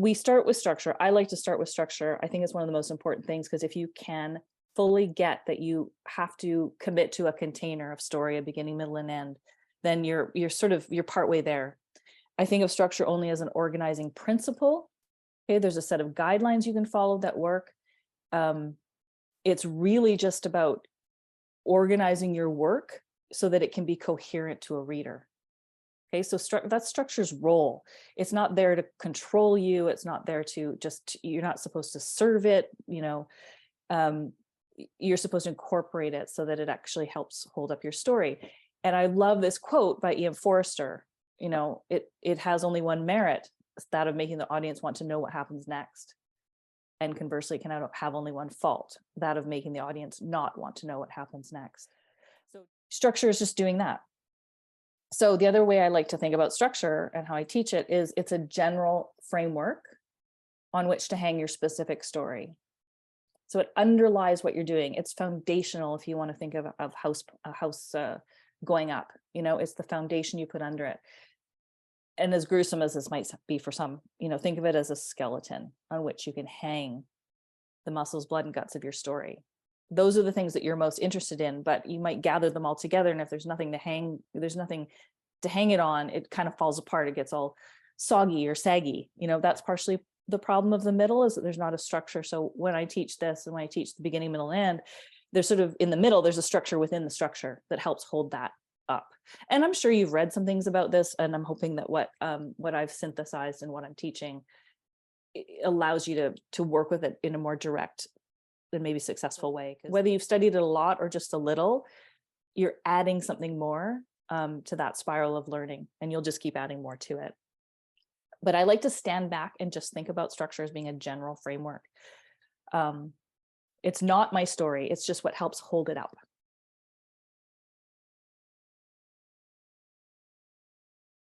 we start with structure. I like to start with structure. I think it's one of the most important things, because if you can fully get that you have to commit to a container of story, a beginning, middle, and end, then you're partway there. I think of structure only as an organizing principle. Okay, there's a set of guidelines you can follow that work. It's really just about organizing your work so that it can be coherent to a reader. Okay, so that's structure's role. It's not there to control you. It's not there to just, you're not supposed to serve it, you're supposed to incorporate it so that it actually helps hold up your story. And I love this quote by Ian Forster, it has only one merit, that of making the audience want to know what happens next. And conversely, can have only one fault, that of making the audience not want to know what happens next. So structure is just doing that. So the other way I like to think about structure and how I teach it is it's a general framework on which to hang your specific story. So it underlies what you're doing. It's foundational. If you want to think of a house going up, it's the foundation you put under it. And as gruesome as this might be for some, think of it as a skeleton on which you can hang the muscles, blood, and guts of your story. Those are the things that you're most interested in, but you might gather them all together. And if there's nothing to hang, it on, it kind of falls apart. It gets all soggy or saggy. That's partially the problem of the middle, is that there's not a structure. So when I teach this, and when I teach the beginning, middle, and end, there's sort of in the middle, there's a structure within the structure that helps hold that up. And I'm sure you've read some things about this, and I'm hoping that what I've synthesized and what I'm teaching allows you to work with it in a more direct and maybe successful way. Whether you've studied it a lot or just a little, you're adding something more to that spiral of learning, and you'll just keep adding more to it. But I like to stand back and just think about structure as being a general framework. It's not my story. It's just what helps hold it up.